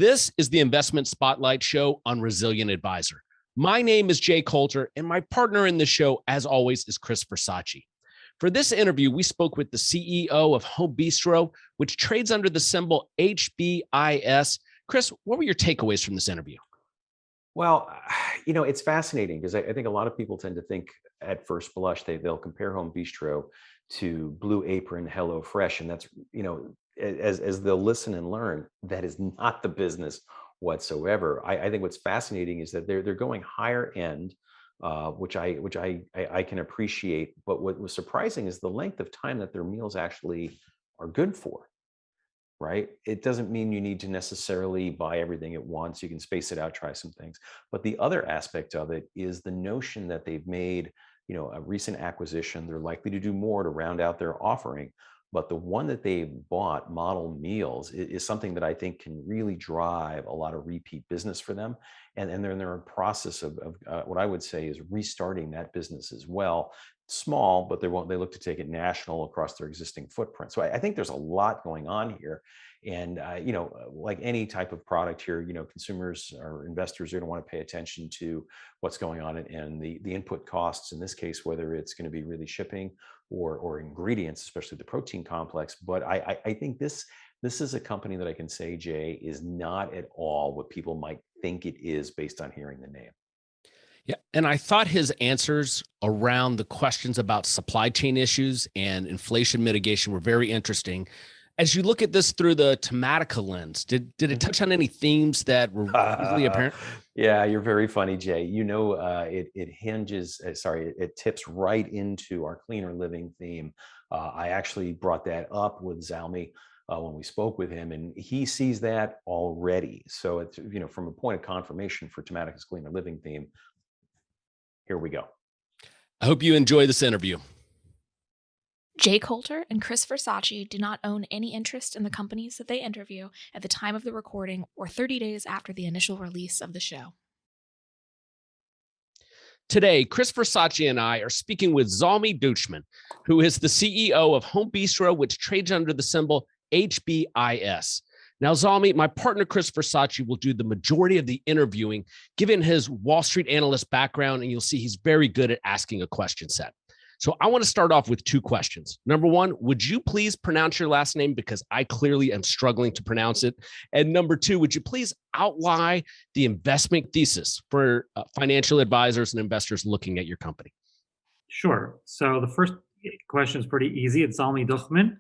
This is the Investment Spotlight Show on Resilient Advisor. My name is Jay Coulter, and my partner in the show, as always, is Chris Versace. For this interview, we spoke with the CEO of Home Bistro, which trades under the symbol HBIS. Chris, what were your takeaways from this interview? Well, it's fascinating because I think a lot of people tend to think at first blush they'll compare Home Bistro to Blue Apron, HelloFresh, and that's as they'll listen and learn, that is not the business whatsoever. I think what's fascinating is that they're going higher end, which I can appreciate. But what was surprising is the length of time that their meals actually are good for. Right? It doesn't mean you need to necessarily buy everything at once. You can space it out, try some things. But the other aspect of it is the notion that they've made, a recent acquisition. They're likely to do more to round out their offering. But the one that they bought, Model Meals, is something that I think can really drive a lot of repeat business for them. And they're in their process of what I would say is restarting that business as well. Small, but they look to take it national across their existing footprint. So I think there's a lot going on here. And, like any type of product here, consumers or investors are going to want to pay attention to what's going on and the input costs in this case, whether it's going to be really shipping or ingredients, especially the protein complex. But I think this is a company that I can say, Jay, is not at all what people might think it is based on hearing the name. Yeah, and I thought his answers around the questions about supply chain issues and inflation mitigation were very interesting. As you look at this through the Tematica lens, did it touch on any themes that were easily apparent? Yeah, you're very funny, Jay. It tips right into our cleaner living theme. I actually brought that up with Zalmi when we spoke with him, and he sees that already. So it's, from a point of confirmation for Tematica's cleaner living theme, here we go. I hope you enjoy this interview. Jay Coulter and Chris Versace do not own any interest in the companies that they interview at the time of the recording or 30 days after the initial release of the show. Today, Chris Versace and I are speaking with Zalmi Duchman, who is the CEO of Home Bistro, which trades under the symbol HBIS. Now, Zalmi, my partner, Chris Versace, will do the majority of the interviewing, given his Wall Street analyst background, and you'll see he's very good at asking a question set. So I want to start off with two questions. Number one, would you please pronounce your last name? Because I clearly am struggling to pronounce it. And number two, would you please outline the investment thesis for financial advisors and investors looking at your company? Sure. So the first question is pretty easy. It's Zalmi Duchman,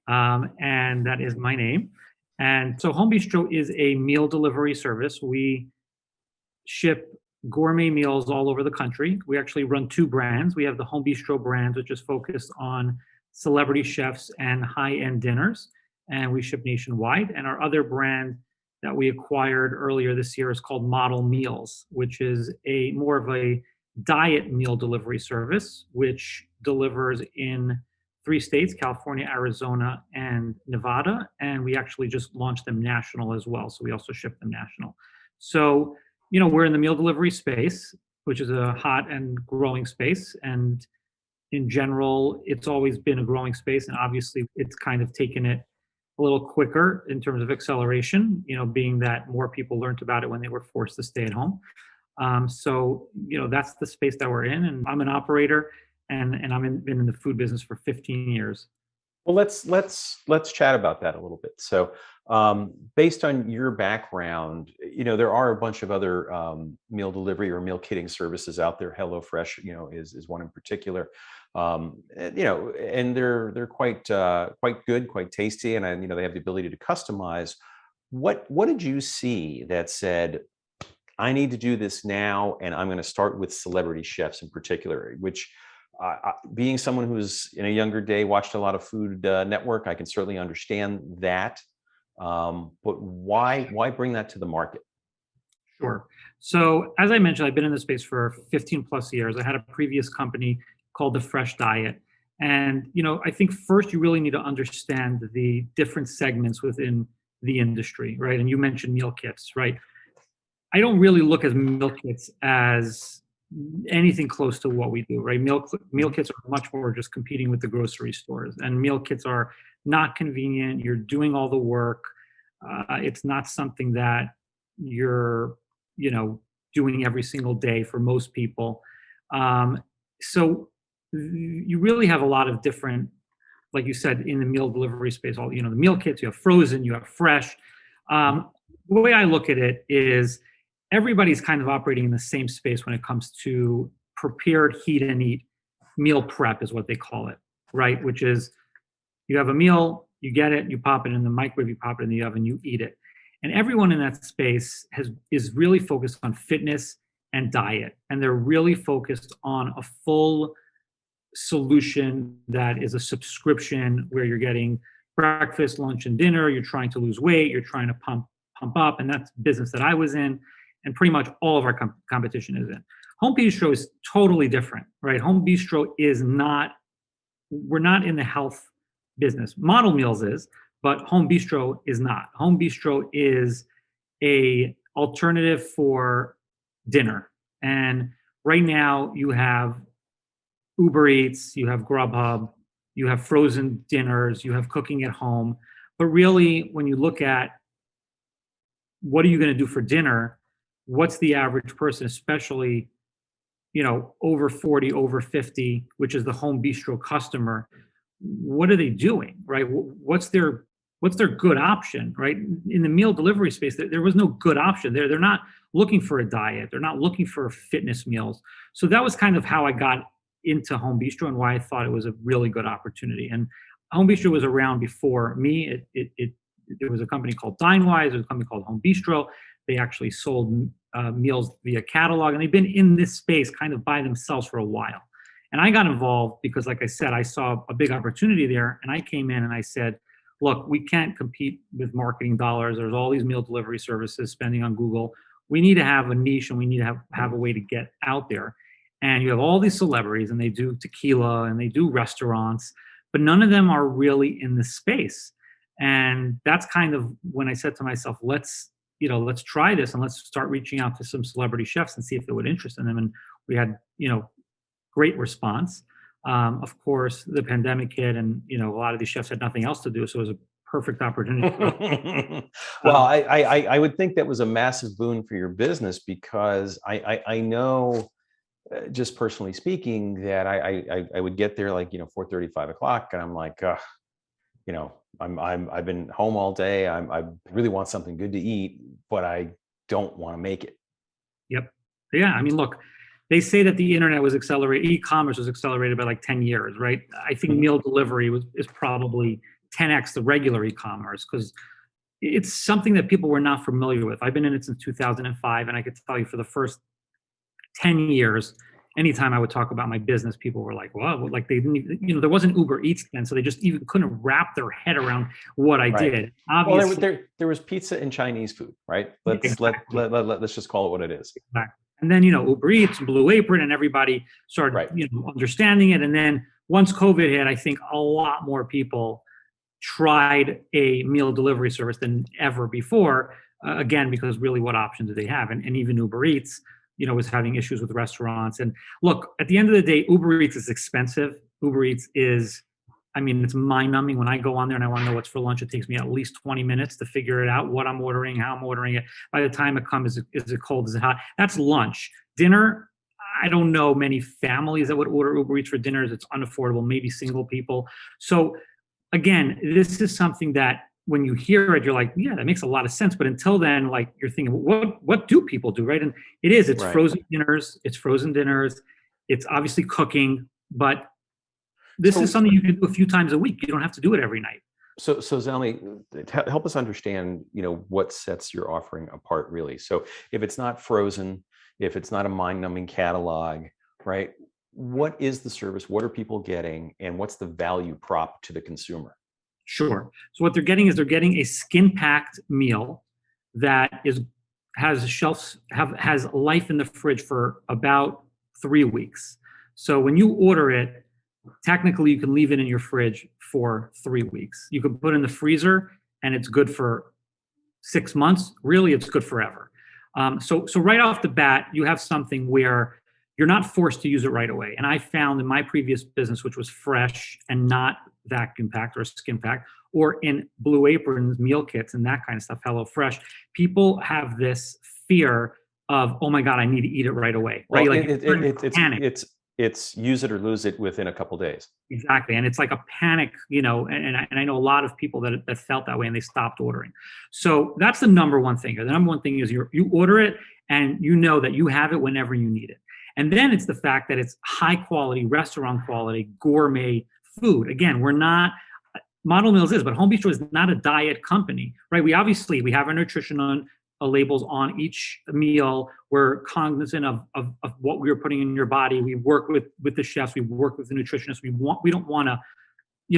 and that is my name. And so Home Bistro is a meal delivery service. We ship gourmet meals all over the country. We actually run two brands. We have the Home Bistro brand, which is focused on celebrity chefs and high-end dinners, and we ship nationwide. And our other brand that we acquired earlier this year is called Model Meals, which is more of a diet meal delivery service, which delivers in 3 states, California, Arizona, and Nevada. And we actually just launched them national as well. So we also ship them national. So, we're in the meal delivery space, which is a hot and growing space. And in general, it's always been a growing space. And obviously, it's kind of taken it a little quicker in terms of acceleration, being that more people learned about it when they were forced to stay at home. So, that's the space that we're in. And I'm an operator. And I've been in the food business for 15 years. Well, let's chat about that a little bit. So, based on your background, there are a bunch of other meal delivery or meal kitting services out there. HelloFresh, is one in particular. And they're quite good, quite tasty, and they have the ability to customize. What did you see that said, I need to do this now, and I'm going to start with celebrity chefs in particular, which being someone who's in a younger day watched a lot of Food Network, I can certainly understand that. But why bring that to the market? Sure. So as I mentioned, I've been in this space for 15 plus years. I had a previous company called The Fresh Diet. And, I think first you really need to understand the different segments within the industry, right? And you mentioned meal kits, right? I don't really look at meal kits as anything close to what we do, right? Meal kits are much more just competing with the grocery stores, and meal kits are not convenient. You're doing all the work. It's not something that you're, doing every single day for most people. So you really have a lot of different, like you said, in the meal delivery space, all, the meal kits, you have frozen, you have fresh. The way I look at it is everybody's kind of operating in the same space when it comes to prepared heat and eat. Meal prep is what they call it, right? Which is you have a meal, you get it, you pop it in the microwave, you pop it in the oven, you eat it. And everyone in that space is really focused on fitness and diet. And they're really focused on a full solution that is a subscription where you're getting breakfast, lunch, and dinner. You're trying to lose weight. You're trying to pump up. And that's business that I was in. And pretty much all of our competition is in. Home Bistro is totally different, right? Home Bistro is not, we're not in the health business. Model Meals is, but Home Bistro is not. Home Bistro is a alternative for dinner. And right now you have Uber Eats, you have Grubhub, you have frozen dinners, you have cooking at home. But really, when you look at what are you going to do for dinner, what's the average person, especially, over 40, over 50, which is the Home Bistro customer, what are they doing, right? What's their good option, right? In the meal delivery space, there was no good option. They're not looking for a diet. They're not looking for fitness meals. So that was kind of how I got into Home Bistro and why I thought it was a really good opportunity. And Home Bistro was around before me. There was a company called DineWise. There was a company called Home Bistro. They actually sold meals via catalog, and they've been in this space kind of by themselves for a while. And I got involved because, like I said, I saw a big opportunity there, and I came in and I said, look, we can't compete with marketing dollars. There's all these meal delivery services spending on Google. We need to have a niche, and we need to have a way to get out there. And you have all these celebrities, and they do tequila, and they do restaurants, but none of them are really in this space. And that's kind of when I said to myself, let's try this, and let's start reaching out to some celebrity chefs and see if they would interest in them. And we had, great response. Of course, the pandemic hit, and a lot of these chefs had nothing else to do, so it was a perfect opportunity. Well, I would think that was a massive boon for your business, because I know, just personally speaking, that I would get there like 4:30, 5 o'clock, and I'm like, I've been home all day. I really want something good to eat, but I don't want to make it. Yep. Yeah. I mean, look, they say that the internet was accelerated, e-commerce was accelerated by like 10 years, right? I think meal delivery is probably 10x the regular e-commerce, because it's something that people were not familiar with. I've been in it since 2005, and I could tell you for the first 10 years, anytime I would talk about my business, people were like, well, like they didn't even, there wasn't Uber Eats then, so they just even couldn't wrap their head around what I did. Obviously, well, there was pizza and Chinese food, right? Let's just call it what it is. Exactly. And then, Uber Eats, Blue Apron, and everybody started, understanding it. And then once COVID hit, I think a lot more people tried a meal delivery service than ever before. Again, because really, what options do they have? And even Uber Eats, was having issues with restaurants. And look, at the end of the day, Uber Eats is expensive. Uber Eats is, it's mind-numbing. When I go on there and I want to know what's for lunch, it takes me at least 20 minutes to figure it out, what I'm ordering, how I'm ordering it. By the time it comes, is it cold, is it hot? That's lunch. Dinner, I don't know many families that would order Uber Eats for dinners. It's unaffordable, maybe single people. So again, this is something that when you hear it, you're like, yeah, that makes a lot of sense. But until then, like, you're thinking, what do people do, right? And it's right. Frozen dinners. It's obviously cooking, but this is something you can do a few times a week. You don't have to do it every night. So Zalmi, help us understand, what sets your offering apart, really. So if it's not frozen, if it's not a mind-numbing catalog, right? What is the service? What are people getting? And what's the value prop to the consumer? Sure. So what they're getting is a skin-packed meal that has life in the fridge for about 3 weeks. So when you order it, technically you can leave it in your fridge for 3 weeks. You can put it in the freezer and it's good for 6 months. Really, it's good forever. So right off the bat, you have something where you're not forced to use it right away. And I found in my previous business, which was fresh and not vacuum packed or skin packed, or in Blue Aprons, meal kits and that kind of stuff, Hello Fresh, people have this fear of, oh my God, I need to eat it right away. Right? Well, Like panic. it's use it or lose it within a couple days. Exactly. And it's like a panic, and I know a lot of people that felt that way and they stopped ordering. So that's the number one thing. The number one thing is you order it and you know that you have it whenever you need it. And then it's the fact that it's high quality, restaurant quality, gourmet food. Again, we're not, Model Meals is, but Home Bistro is not a diet company, right? We have our nutrition labels on each meal. We're cognizant of what we're putting in your body. We work with the chefs. We work with the nutritionists. We don't want to,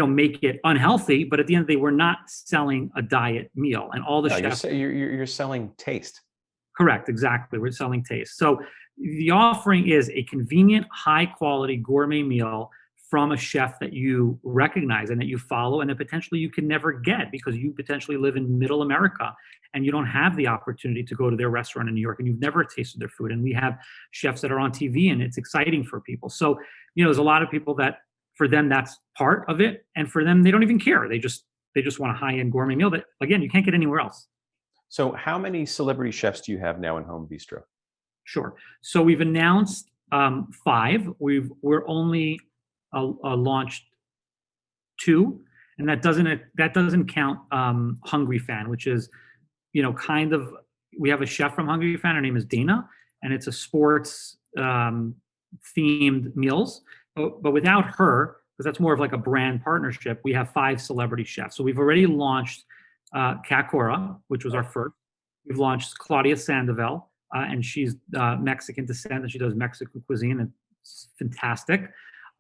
make it unhealthy. But at the end of the day, we're not selling a diet meal. And all the chefs. You're selling taste. Correct. Exactly. We're selling taste. So the offering is a convenient, high quality gourmet meal from a chef that you recognize and that you follow, and that potentially you can never get because you potentially live in middle America and you don't have the opportunity to go to their restaurant in New York and you've never tasted their food. And we have chefs that are on TV and it's exciting for people. So, there's a lot of people that for them, that's part of it. And for them, they don't even care. They just want a high-end gourmet meal that, again, you can't get anywhere else. So how many celebrity chefs do you have now in Home Bistro? Sure. So we've announced 5. We're only launched 2, and that doesn't count Hungry Fan, which is kind of, we have a chef from Hungry Fan. Her name is Dana, and it's a sports themed meals. But without her, because that's more of like a brand partnership, we have 5 celebrity chefs. So we've already launched Kat Cora, which was our first. We've launched Claudia Sandoval, and she's Mexican descent, and she does Mexican cuisine, and it's fantastic.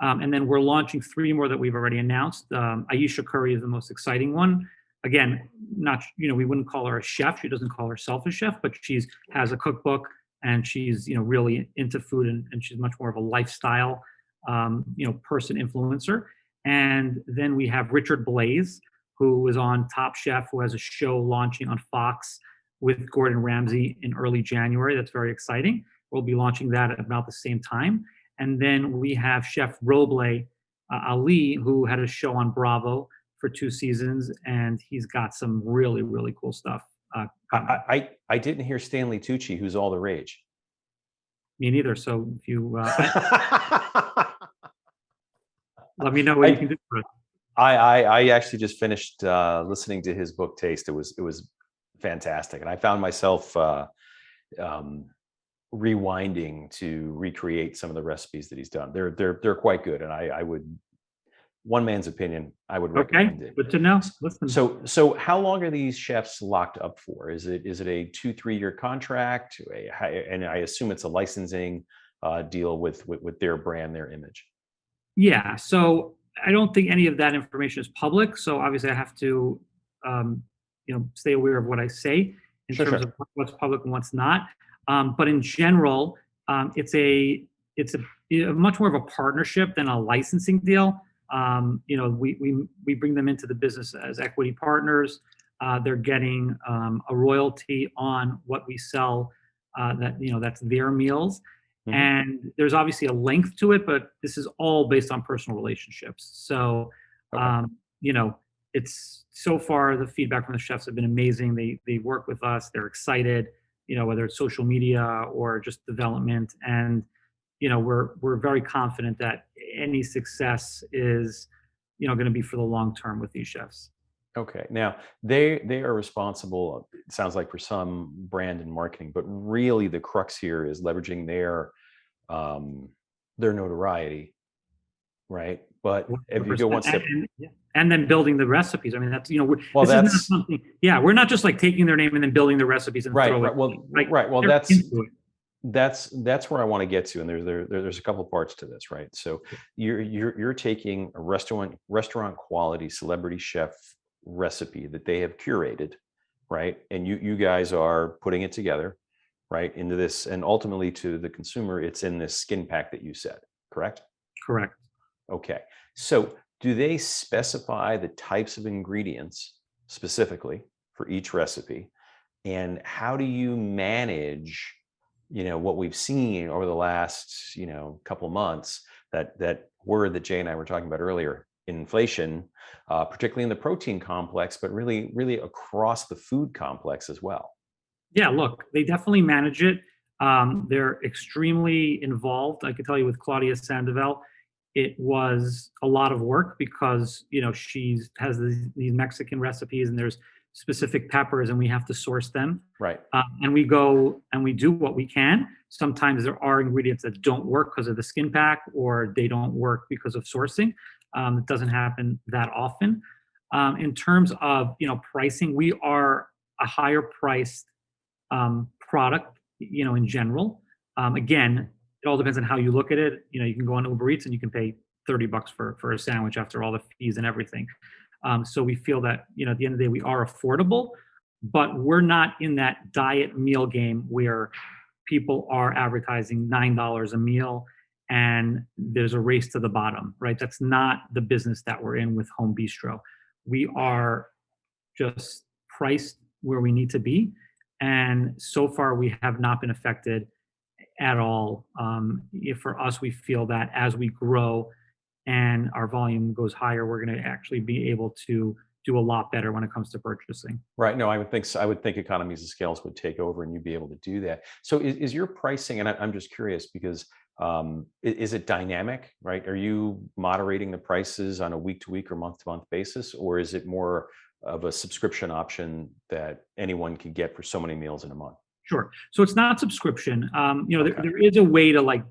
And then we're launching 3 more that we've already announced. Aisha Curry is the most exciting one. Again, not, we wouldn't call her a chef. She doesn't call herself a chef, but she's has a cookbook and she's, really into food, and she's much more of a lifestyle, person influencer. And then we have Richard Blaze, who is on Top Chef, who has a show launching on Fox with Gordon Ramsay in early January. That's very exciting. We'll be launching that at about the same time. And then we have Chef Roble Ali, who had a show on Bravo for 2 seasons, and he's got some really, really cool stuff. I didn't hear Stanley Tucci, who's all the rage. Me neither. So if you let me know what you can do for us. I actually just finished listening to his book Taste. It was fantastic, and I found myself rewinding to recreate some of the recipes that he's done. They're quite good, and I would, one man's opinion, I would recommend it. Good to know. Listen. So how long are these chefs locked up for? Is it a 2-3 year contract? And I assume it's a licensing deal with their brand, their image. Yeah. So I don't think any of that information is public. So obviously I have to, stay aware of what I say in terms of what's public and what's not. But in general, it's a much more of a partnership than a licensing deal. We bring them into the business as equity partners. They're getting a royalty on what we sell. That's their meals. Mm-hmm. And there's obviously a length to it, but this is all based on personal relationships. So, it's so far the feedback from the chefs have been amazing. They work with us. They're excited. Whether it's social media or just development, and we're very confident that any success is going to be for the long term with these chefs. Okay. Now they are responsible, it sounds like, for some brand and marketing, but really the crux here is leveraging their notoriety, right? But if you go one step, and then building the recipes. I mean, that's well, this is not something. Yeah, we're not just like taking their name and then building the recipes and throw it. Well, that's where I want to get to, and there's a couple parts to this, right? So you're taking a restaurant quality celebrity chef recipe that they have curated, right? And you guys are putting it together, right, into this, and ultimately to the consumer, it's in this skin pack that you said, correct? Correct. Okay. So do they specify the types of ingredients specifically for each recipe? And how do you manage what we've seen over the last, couple of months, that word that Jay and I were talking about earlier, inflation, particularly in the protein complex, but really, really across the food complex as well. Yeah, look, they definitely manage it. They're extremely involved. I can tell you with Claudia Sandoval, it was a lot of work because she has these Mexican recipes and there's specific peppers and we have to source them. Right. And we go and we do what we can. Sometimes there are ingredients that don't work because of the skin pack or they don't work because of sourcing. It doesn't happen that often. In terms of pricing, we are a higher priced product, in general. Again, it all depends on how you look at it. You can go on Uber Eats and you can pay $30 for a sandwich after all the fees and everything. So we feel that, at the end of the day, we are affordable, but we're not in that diet meal game where people are advertising $9 a meal and there's a race to the bottom, right? That's not the business that we're in with Home Bistro. We are just priced where we need to be. And so far, we have not been affected at all. For us, we feel that as we grow and our volume goes higher, we're going to actually be able to do a lot better when it comes to purchasing. Right. No, I would think so. I would think economies of scales would take over and you'd be able to do that. So is your pricing, and I'm just curious because is it dynamic, right? Are you moderating the prices on a week to week or month to month basis, or is it more of a subscription option that anyone can get for so many meals in a month? Sure. So it's not subscription. Okay. There is a way to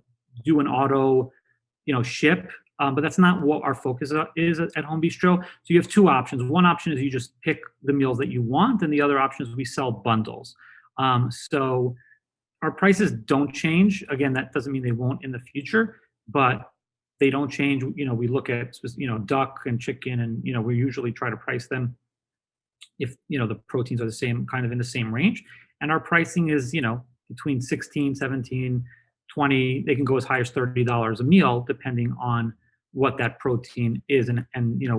do an auto, ship, but that's not what our focus is at Home Bistro. So you have two options. One option is you just pick the meals that you want, and the other option is we sell bundles. So our prices don't change. Again, that doesn't mean they won't in the future, but they don't change. We look at duck and chicken, and we usually try to price them if the proteins are the same, kind of in the same range. And our pricing is between 16, 17, 20. They can go as high as $30 a meal depending on what that protein is and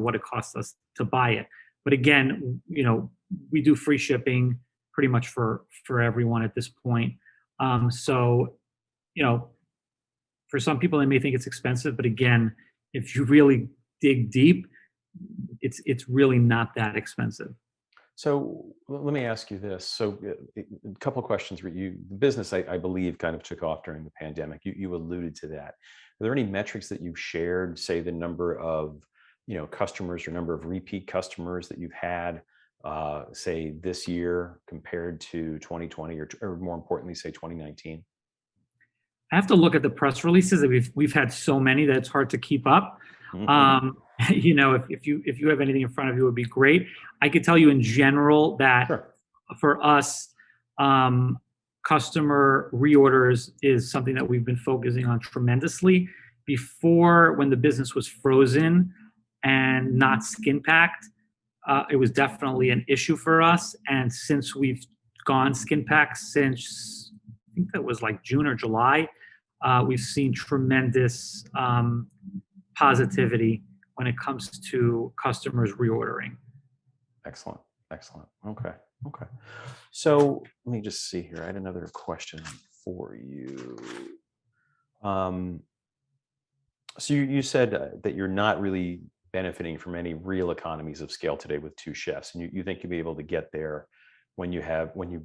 what it costs us to buy it. But again, we do free shipping pretty much for everyone at this point. So for some people they may think it's expensive, but again, if you really dig deep, it's really not that expensive. So let me ask you this. So a couple of questions. The business, I believe, kind of took off during the pandemic. You alluded to that. Are there any metrics that you've shared, say the number of customers or number of repeat customers that you've had, say this year compared to 2020, or more importantly, say 2019? I have to look at the press releases. We've had so many that it's hard to keep up. Mm-hmm. If you have anything in front of you, it would be great. I could tell you in general that Sure. For us, customer reorders is something that we've been focusing on tremendously. Before, when the business was frozen and not skin packed, it was definitely an issue for us. And since we've gone skin packed since, I think that was like June or July, we've seen tremendous positivity when it comes to customers reordering. Excellent. Okay. So let me just see here. I had another question for you. So you said that you're not really benefiting from any real economies of scale today with two chefs, and you think you'll be able to get there when you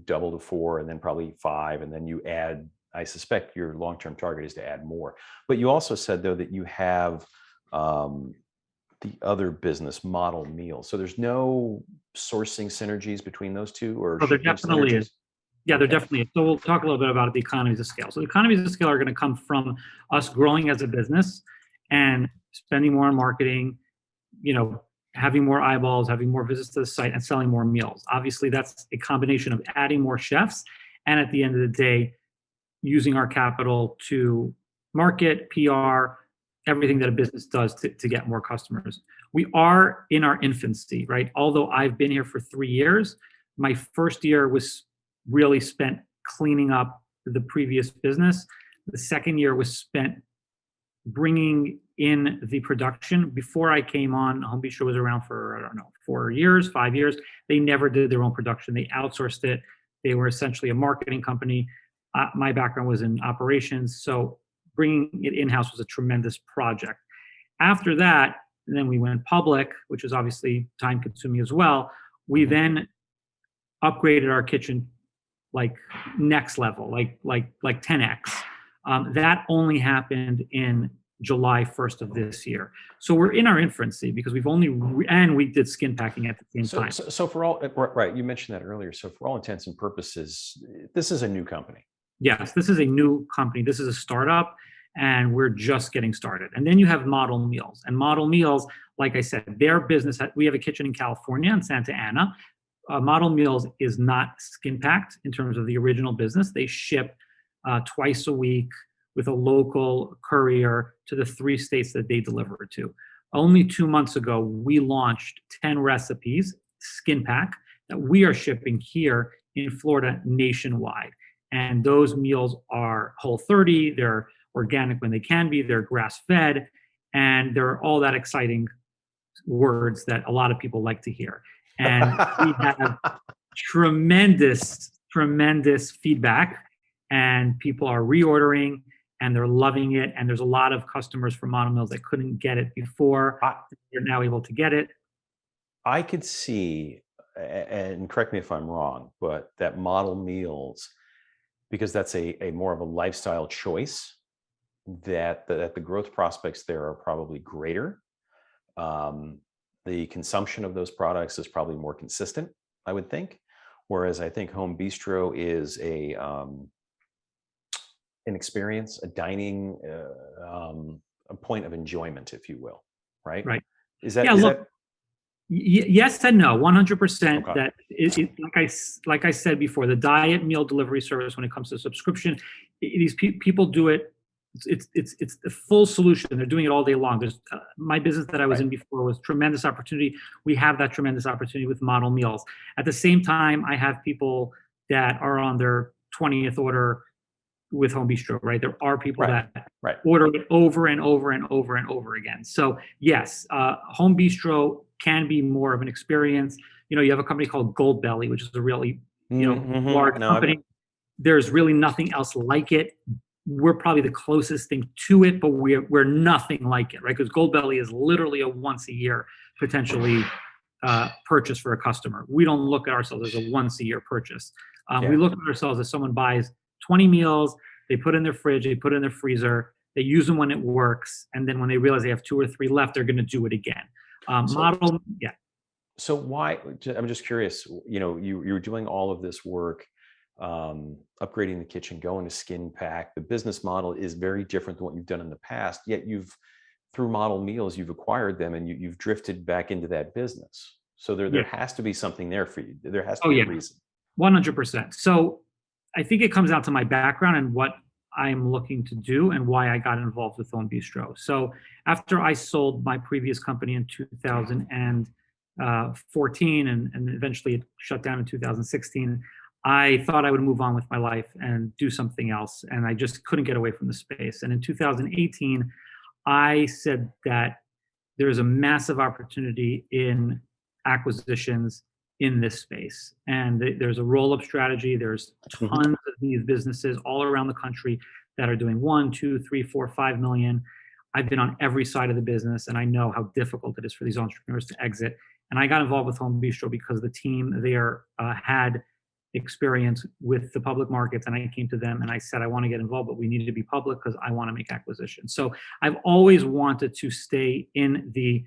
double to 4 and then probably 5, and then you add. I suspect your long-term target is to add more. But you also said though that you have the other business model meals. So there's no sourcing synergies between those two, or there definitely is. Yeah, there Okay. definitely is. So we'll talk a little bit about the economies of scale. So the economies of scale are going to come from us growing as a business and spending more on marketing, having more eyeballs, having more visits to the site, and selling more meals. Obviously, that's a combination of adding more chefs and at the end of the day, using our capital to market, PR, everything that a business does to get more customers. We are in our infancy, right? Although I've been here for 3 years, my first year was really spent cleaning up the previous business. The second year was spent bringing in the production. Before I came on, Home Bistro was around for, 4 years, 5 years. They never did their own production. They outsourced it. They were essentially a marketing company. My background was in operations, so bringing it in-house was a tremendous project. After that, and then we went public, which is obviously time consuming as well. We then upgraded our kitchen like next level, like 10x. That only happened in July 1st of this year. So we're in our infancy because we've only, and we did skin packing at the same time. So for all, right, you mentioned that earlier. So for all intents and purposes, this is a new company. Yes, this is a new company. This is a startup, and we're just getting started. And then you have Model Meals. And Model Meals, like I said, their business, we have a kitchen in California in Santa Ana. Model Meals is not skin packed in terms of the original business. They ship twice a week with a local courier to the 3 states that they deliver to. Only 2 months ago, we launched 10 recipes, skin pack, that we are shipping here in Florida nationwide. And those meals are Whole30, they're organic when they can be, they're grass-fed, and they're all that exciting words that a lot of people like to hear. And we have tremendous feedback, and people are reordering and they're loving it. And there's a lot of customers from Model Meals that couldn't get it before. They're now able to get it. I could see, and correct me if I'm wrong, but that Model Meals, because that's a more of a lifestyle choice, that the growth prospects there are probably greater. The consumption of those products is probably more consistent, I would think. Whereas I think Home Bistro is an experience, a dining, a point of enjoyment, if you will, right? Right. Is that? Yeah. Look, yes and no. 100%. Okay. That like I said before, the diet meal delivery service, when it comes to subscription, these people do it. It's the full solution. They're doing it all day long. There's my business that I was in before was tremendous opportunity. We have that tremendous opportunity with Model Meals. At the same time, I have people that are on their 20th order with Home Bistro, right? There are people that order it over and over and over and over again. So yes, Home Bistro can be more of an experience. You know, you have a company called Goldbelly, which is a really large company. There's really nothing else like it. We're probably the closest thing to it, but we're nothing like it, right? Because Goldbelly is literally a once a year potentially purchase for a customer. We don't look at ourselves as a once a year purchase. We look at ourselves as someone buys 20 meals, they put in their fridge, they put in their freezer, they use them when it works, and then when they realize they have 2 or 3 left, they're going to do it again. So why? I'm just curious. You know, you were doing all of this work, upgrading the kitchen, going to skin pack. The business model is very different than what you've done in the past. Yet through Model Meals, you've acquired them and you've drifted back into that business. So there has to be something there for you. There has to be a reason. 100%. So I think it comes down to my background and what I'm looking to do and why I got involved with Home Bistro. So after I sold my previous company in 2014 and eventually it shut down in 2016, I thought I would move on with my life and do something else. And I just couldn't get away from the space. And in 2018, I said that there's a massive opportunity in acquisitions in this space. And there's a roll-up strategy. There's tons of these businesses all around the country that are doing 1, 2, 3, 4, 5 million. I've been on every side of the business and I know how difficult it is for these entrepreneurs to exit. And I got involved with Home Bistro because the team there had experience with the public markets, and I came to them and I said, I want to get involved, but we need to be public because I want to make acquisitions. So I've always wanted to stay in the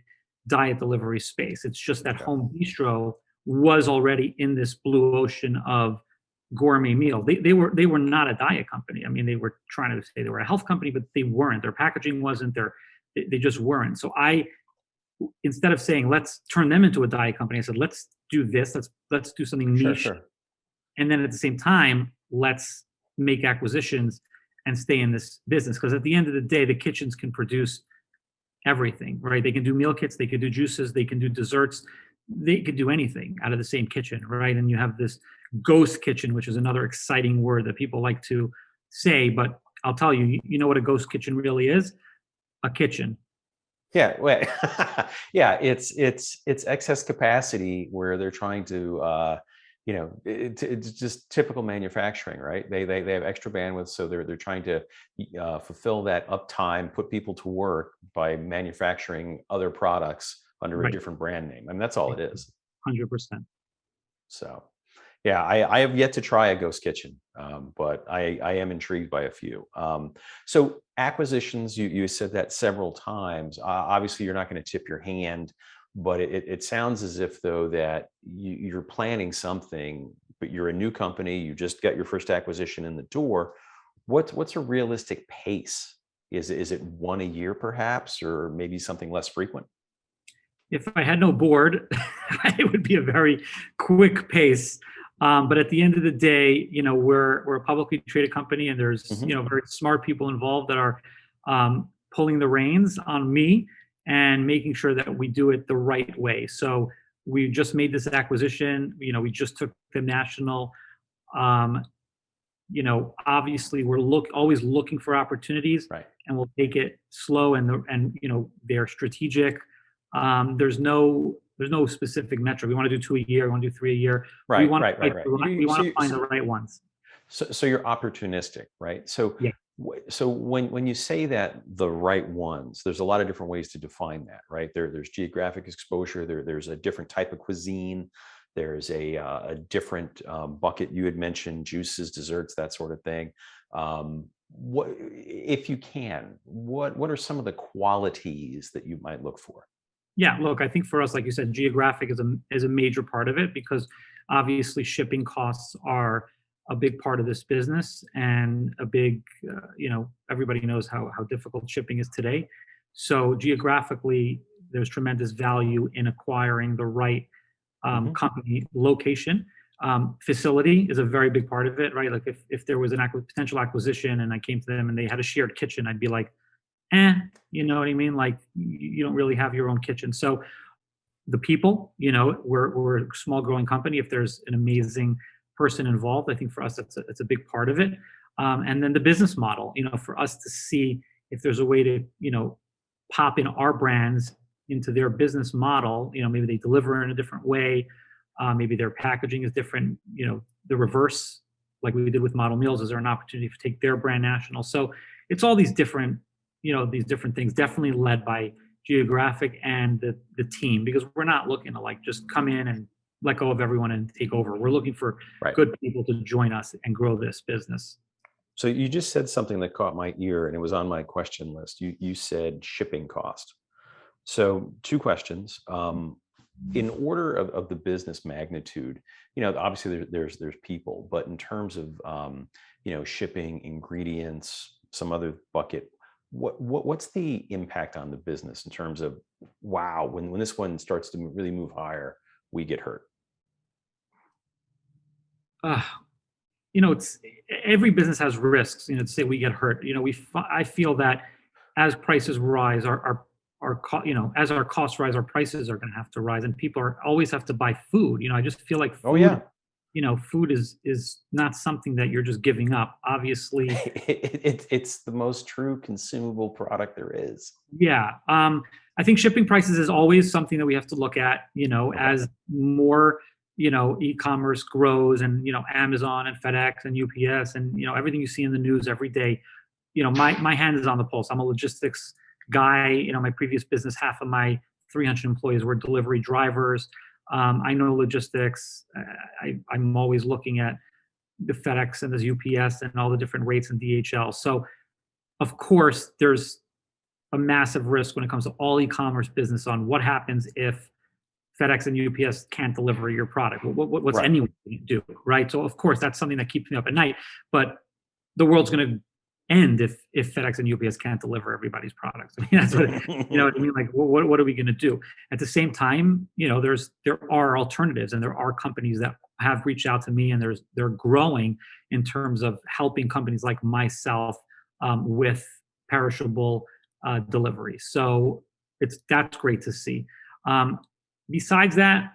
diet delivery space. It's just that Home Bistro was already in this blue ocean of gourmet meal. They were not a diet company. I mean, they were trying to say they were a health company, but they weren't. Their packaging wasn't. They just weren't. So instead of saying let's turn them into a diet company, I said let's do this. Let's do something niche. Sure. And then at the same time, let's make acquisitions and stay in this business. Because at the end of the day, the kitchens can produce everything, right? They can do meal kits, they can do juices, they can do desserts, they could do anything out of the same kitchen, right? And you have this ghost kitchen, which is another exciting word that people like to say, but I'll tell you, you know what a ghost kitchen really is? A kitchen. Yeah, well, yeah, it's excess capacity where they're trying to it's just typical manufacturing, right? They have extra bandwidth, so they're trying to fulfill that uptime, put people to work by manufacturing other products under a Right. different brand name. I mean, that's all it is. 100%. So, yeah, I have yet to try a ghost kitchen, but I am intrigued by a few. So acquisitions, you said that several times. Obviously, you're not going to tip your hand, but it sounds as if though that you're planning something, but you're a new company. You just got your first acquisition in the door. What's a realistic pace? Is it one a year perhaps, or maybe something less frequent? If I had no board, it would be a very quick pace. But at the end of the day, we're a publicly traded company, and there's Hmm. very smart people involved that are pulling the reins on me and making sure that we do it the right way. So we just made this acquisition. We just took them national. Um, Obviously we're always looking for opportunities, Right. and we'll take it slow, and they're strategic. There's no specific metric. We want to do 2 a year. We want to do 3 a year. We Right, want right, to right, right. we want to find the right ones. So you're opportunistic, right? So Yeah. so when you say that the right ones, there's a lot of different ways to define that, right? There's geographic exposure. There's a different type of cuisine. There's a different bucket. You had mentioned juices, desserts, that sort of thing. What, if you can, what are some of the qualities that you might look for? Yeah, look, I think for us, like you said, geographic is a major part of it, because obviously shipping costs are a big part of this business, and a big, everybody knows how difficult shipping is today. So geographically, there's tremendous value in acquiring the right Hmm. company location. Facility is a very big part of it, right? Like if there was an potential acquisition and I came to them and they had a shared kitchen, I'd be like, you know what I mean? Like you don't really have your own kitchen. So the people, we're a small growing company. If there's an amazing person involved, I think for us that's a big part of it. And then the business model, for us to see if there's a way to pop in our brands into their business model. Maybe they deliver in a different way. Maybe their packaging is different. The reverse, like we did with Model Meals, is there an opportunity to take their brand national? So it's all these different things, definitely led by geographic and the team, because we're not looking to like just come in and let go of everyone and take over. We're looking for Right. good people to join us and grow this business. So you just said something that caught my ear, and it was on my question list. You said shipping cost. So two questions. In order of the business magnitude, obviously there's people, but in terms of shipping, ingredients, some other bucket, what's the impact on the business in terms of, wow, when this one starts to really move higher, we get hurt? It's every business has risks. To say we get hurt, I feel that as prices rise, as our costs rise, our prices are going to have to rise, and people always have to buy food. I just feel like food, Oh yeah. Food is not something that you're just giving up. Obviously, it's the most true consumable product there is. yeah. I think shipping prices is always something that we have to look at, Okay. as more, e-commerce grows, and, Amazon and FedEx and UPS and, everything you see in the news every day. My hand is on the pulse. I'm a logistics guy. My previous business, half of my 300 employees were delivery drivers. I know logistics. I'm always looking at the FedEx and the UPS and all the different rates and DHL. So, of course, there's a massive risk when it comes to all e-commerce business on what happens if FedEx and UPS can't deliver your product. What's Right. anyone going to do, right? So of course that's something that keeps me up at night. But the world's going to end if FedEx and UPS can't deliver everybody's products. I mean, that's what what I mean. Like, what are we going to do? At the same time, there are alternatives, and there are companies that have reached out to me, and they're growing in terms of helping companies like myself with perishable delivery. So that's great to see. Besides that,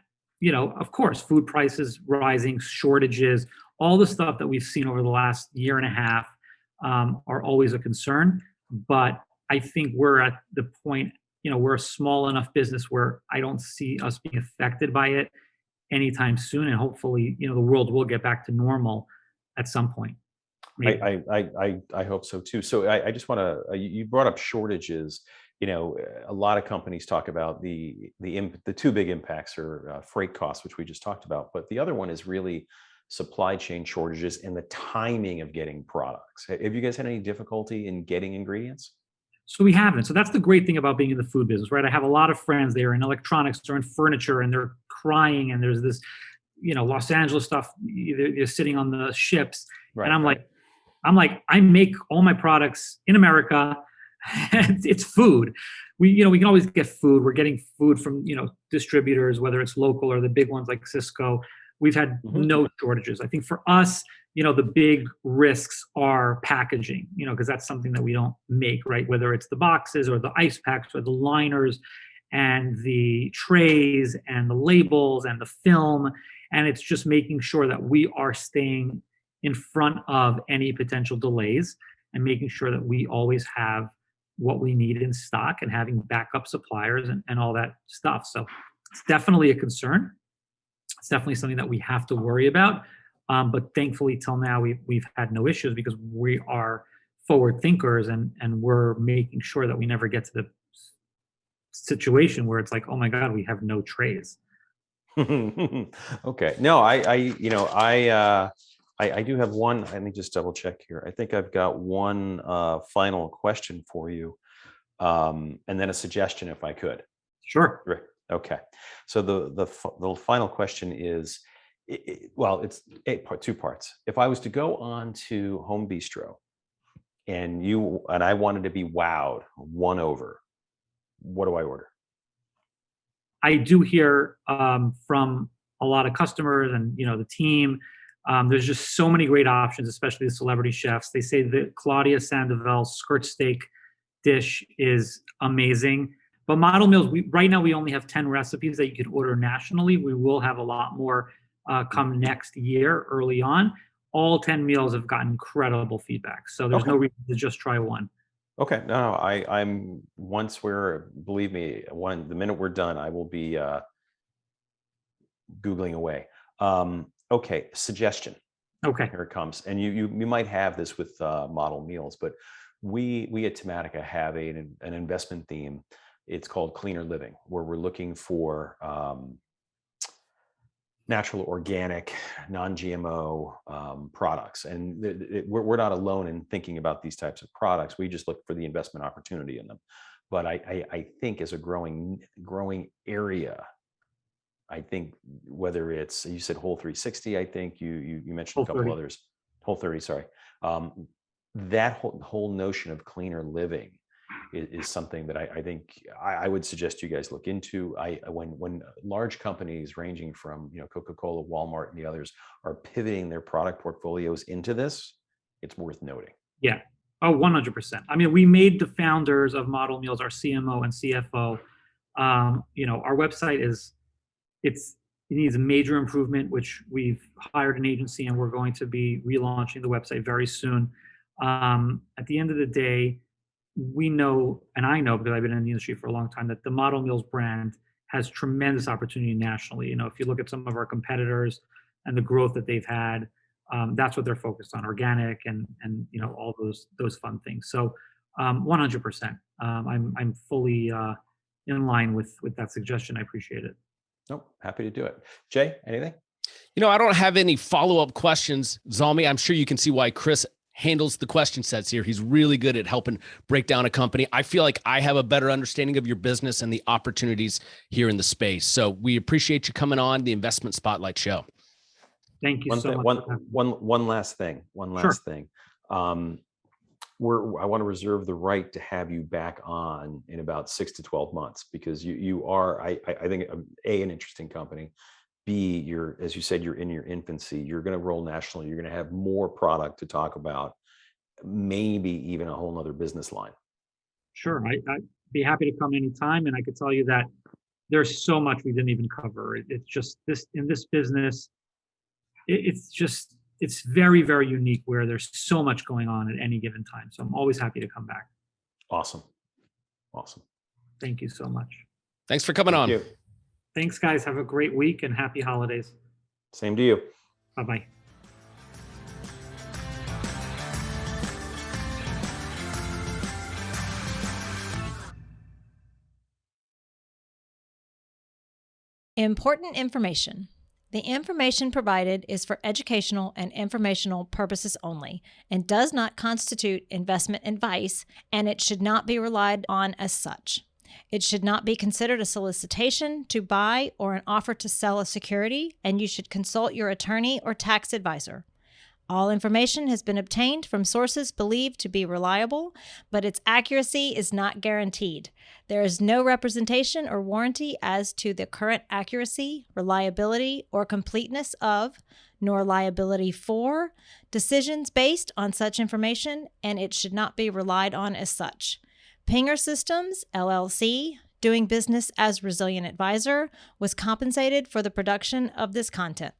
of course, food prices rising, shortages, all the stuff that we've seen over the last year and a half are always a concern. But I think we're at the point, we're a small enough business where I don't see us being affected by it. anytime soon, and hopefully, the world will get back to normal at some point. Maybe. I hope so too. So I just want to, you brought up shortages. A lot of companies talk about the two big impacts are freight costs, which we just talked about, but the other one is really supply chain shortages and the timing of getting products. Have you guys had any difficulty in getting ingredients? So we haven't. So that's the great thing about being in the food business, right? I have a lot of friends. They're in electronics, they're in furniture, and they're crying. And there's this, Los Angeles stuff. They're sitting on the ships, Right, and I'm like, I make all my products in America. It's food. We can always get food. We're getting food from distributors, whether it's local or the big ones like Cisco. We've had no shortages. I think for us, the big risks are packaging, because that's something that we don't make, right? Whether it's the boxes or the ice packs or the liners and the trays and the labels and the film. And it's just making sure that we are staying in front of any potential delays and making sure that we always have what we need in stock and having backup suppliers and all that stuff. So it's definitely a concern. It's definitely something that we have to worry about. But thankfully, till now, we've had no issues because we are forward thinkers and we're making sure that we never get to the situation where it's like, oh my God, we have no trays. Okay. No, I do have one. Let me just double check here. I think I've got one final question for you, and then a suggestion if I could. Sure. Right. Okay. So the final question is, it's two parts. If I was to go on to Home Bistro and I wanted to be wowed, won over, what do I order? I do hear from a lot of customers and the team. There's just so many great options, especially the celebrity chefs. They say the Claudia Sandoval skirt steak dish is amazing. But Model Meals, right now we only have 10 recipes that you could order nationally. We will have a lot more come next year early on. All 10 meals have gotten incredible feedback. So there's no reason to just try one. Okay. No, I'm once believe me, the minute we're done, I will be Googling away. Okay, suggestion. Okay. Here it comes. And you might have this with Model Meals, but we at Tematica have an investment theme. It's called Cleaner Living, where we're looking for natural, organic, non-GMO products. And we're not alone in thinking about these types of products. We just look for the investment opportunity in them. But I think as a growing area, I think whether it's, you said Whole 360, I think you mentioned a couple others, Whole 30, sorry. That whole notion of cleaner living is something that I think I would suggest you guys look into. When large companies ranging from Coca-Cola, Walmart, and the others are pivoting their product portfolios into this, it's worth noting. Yeah. Oh, 100%. I mean, we made the founders of Model Meals our CMO and CFO. Our website it needs a major improvement, which we've hired an agency and we're going to be relaunching the website very soon. At the end of the day, we know, and I know because I've been in the industry for a long time, that the Model Meals brand has tremendous opportunity nationally. If you look at some of our competitors and the growth that they've had, that's what they're focused on, organic and all those fun things. So 100%. I'm fully in line with that suggestion. I appreciate it. Nope, happy to do it. Jay, anything? I don't have any follow-up questions, Zalmi. I'm sure you can see why Chris handles the question sets here. He's really good at helping break down a company. I feel like I have a better understanding of your business and the opportunities here in the space. So we appreciate you coming on the Investment Spotlight Show. Thank you so much. One last thing. I want to reserve the right to have you back on in about 6 to 12 months because you are, I think, A, an interesting company. B, as you said, you're in your infancy. You're going to roll nationally. You're going to have more product to talk about, maybe even a whole nother business line. Sure. I'd be happy to come anytime. And I could tell you that there's so much we didn't even cover. It's just in this business, it's very, very unique where there's so much going on at any given time. So I'm always happy to come back. Awesome. Thank you so much. Thanks for coming on. Thank you. Thanks, guys. Have a great week and happy holidays. Same to you. Bye-bye. Important information. The information provided is for educational and informational purposes only and does not constitute investment advice, and it should not be relied on as such. It should not be considered a solicitation to buy or an offer to sell a security, and you should consult your attorney or tax advisor. All information has been obtained from sources believed to be reliable, but its accuracy is not guaranteed. There is no representation or warranty as to the current accuracy, reliability, or completeness of, nor liability for, decisions based on such information, and it should not be relied on as such. Pinger Systems, LLC, doing business as Resilient Advisor, was compensated for the production of this content.